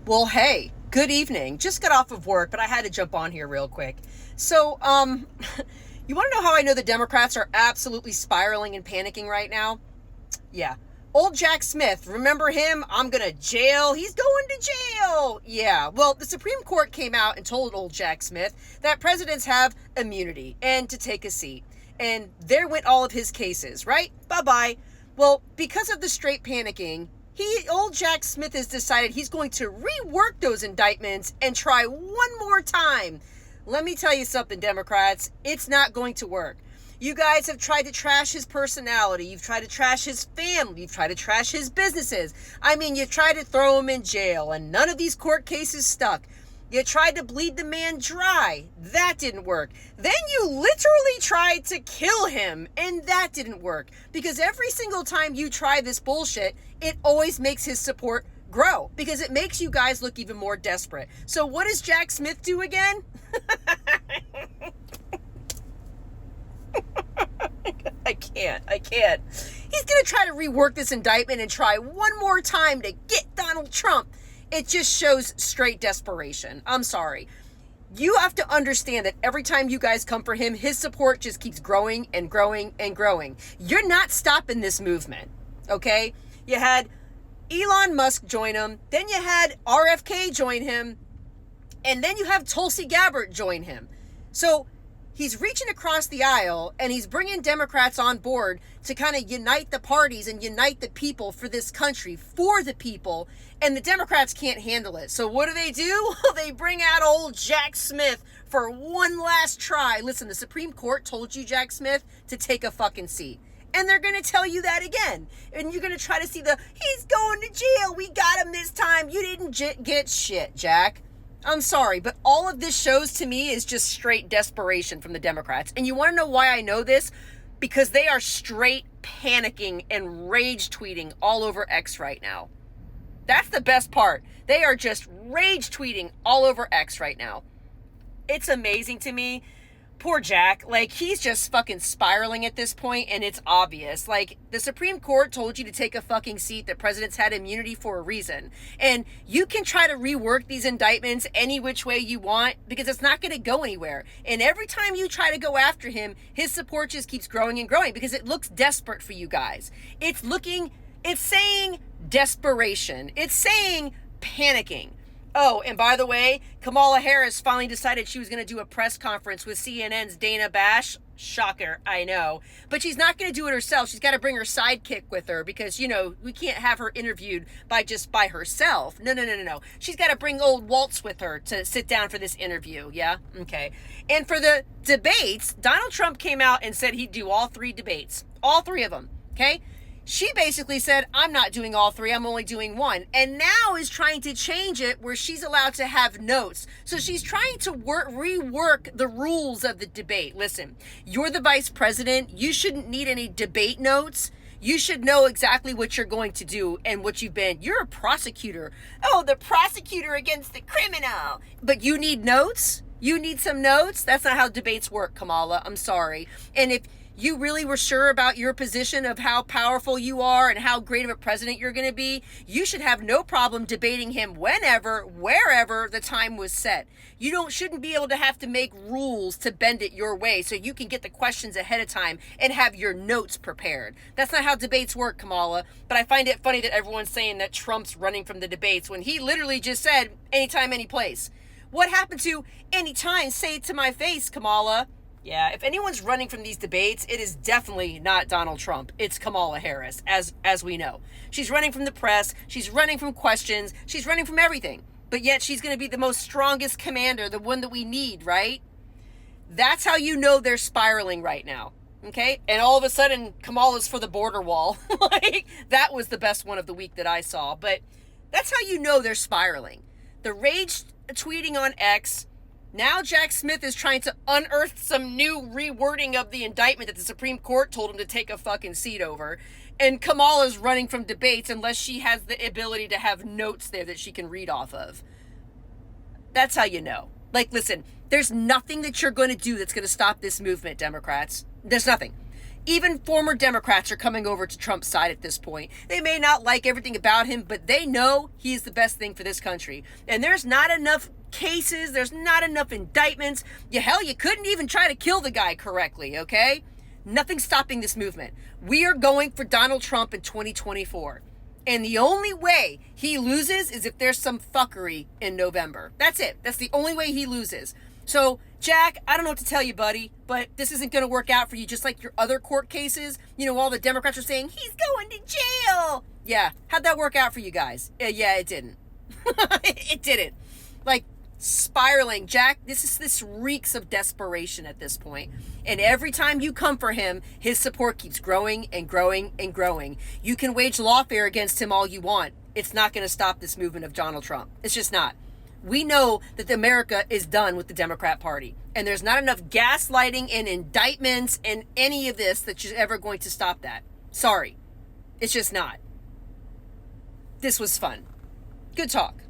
Well, hey, good evening. Just got off of work, but I had to jump on here real quick. So, you want to know how I know the Democrats are absolutely spiraling and panicking right now? Yeah. Old Jack Smith, remember him? I'm gonna jail. He's going to jail. Yeah. Well, the Supreme Court came out and told old Jack Smith that presidents have immunity and to take a seat. And there went all of his cases, right? Bye-bye. Well, because of the straight panicking, old Jack Smith has decided he's going to rework those indictments and try one more time. Let me tell you something, Democrats. It's not going to work. You guys have tried to trash his personality. You've tried to trash his family. You've tried to trash his businesses. I mean, you tried to throw him in jail, and none of these court cases stuck. You tried to bleed the man dry. That didn't work. Then you literally tried to kill him, and that didn't work. Because every single time you try this bullshit, it always makes his support grow. Because it makes you guys look even more desperate. So what does Jack Smith do again? I can't. He's going to try to rework this indictment and try one more time to get Donald Trump. It just shows straight desperation. I'm sorry. You have to understand that every time you guys come for him, his support just keeps growing and growing and growing. You're not stopping this movement, okay? You had Elon Musk join him, then you had RFK join him, and then you have Tulsi Gabbard join him. So he's reaching across the aisle and he's bringing Democrats on board to kind of unite the parties and unite the people for this country, for the people, and the Democrats can't handle it. So what do? They bring out old Jack Smith for one last try. Listen, the Supreme Court told you, Jack Smith, to take a fucking seat. And they're going to tell you that again. And you're going to try to see he's going to jail. We got him this time. You didn't get shit, Jack. I'm sorry, but all of this shows to me is just straight desperation from the Democrats. And you want to know why I know this? Because they are straight panicking and rage tweeting all over X right now. That's the best part. They are just rage tweeting all over X right now. It's amazing to me. Poor Jack, he's just fucking spiraling at this point, and it's obvious. The Supreme Court told you to take a fucking seat, that presidents had immunity for a reason. And you can try to rework these indictments any which way you want, because it's not going to go anywhere. And every time you try to go after him, his support just keeps growing and growing, because it looks desperate for you guys. It's saying desperation. It's saying panicking. Oh, and by the way, Kamala Harris finally decided she was going to do a press conference with CNN's Dana Bash. Shocker, I know. But she's not going to do it herself. She's got to bring her sidekick with her because, we can't have her interviewed by herself. No. She's got to bring old Waltz with her to sit down for this interview, yeah? Okay. And for the debates, Donald Trump came out and said he'd do all three debates. All three of them, okay? She basically said, I'm not doing all three, I'm only doing one. And now is trying to change it where she's allowed to have notes. So she's trying to rework the rules of the debate. Listen, you're the vice president. You shouldn't need any debate notes. You should know exactly what you're going to do and what you've been. You're a prosecutor. Oh, the prosecutor against the criminal. But you need notes? You need some notes? That's not how debates work, Kamala. I'm sorry. And if you really were sure about your position of how powerful you are and how great of a president you're going to be, you should have no problem debating him whenever, wherever the time was set. You shouldn't be able to have to make rules to bend it your way so you can get the questions ahead of time and have your notes prepared. That's not how debates work, Kamala. But I find it funny that everyone's saying that Trump's running from the debates when he literally just said, anytime, any place. What happened to anytime, say it to my face, Kamala? Yeah, if anyone's running from these debates, it is definitely not Donald Trump. It's Kamala Harris, as we know. She's running from the press. She's running from questions. She's running from everything. But yet she's going to be the most strongest commander, the one that we need, right? That's how you know they're spiraling right now, okay? And all of a sudden, Kamala's for the border wall. That was the best one of the week that I saw. But that's how you know they're spiraling. The rage tweeting on X. Now Jack Smith is trying to unearth some new rewording of the indictment that the Supreme Court told him to take a fucking seat over. And Kamala's running from debates unless she has the ability to have notes there that she can read off of. That's how you know. Listen, there's nothing that you're going to do that's going to stop this movement, Democrats. There's nothing. Even former Democrats are coming over to Trump's side at this point. They may not like everything about him, but they know he's the best thing for this country. And there's not enough cases, there's not enough indictments. Hell, you couldn't even try to kill the guy correctly, okay? Nothing's stopping this movement. We are going for Donald Trump in 2024. And the only way he loses is if there's some fuckery in November. That's it. That's the only way he loses. So, Jack, I don't know what to tell you, buddy, but this isn't going to work out for you, just like your other court cases. All the Democrats are saying, he's going to jail. Yeah, how'd that work out for you guys? Yeah, it didn't. It didn't. Like, spiraling. Jack, this reeks of desperation at this point. And every time you come for him, his support keeps growing and growing and growing. You can wage lawfare against him all you want. It's not going to stop this movement of Donald Trump. It's just not. We know that America is done with the Democrat Party. And there's not enough gaslighting and indictments and any of this that's ever going to stop that. Sorry. It's just not. This was fun. Good talk.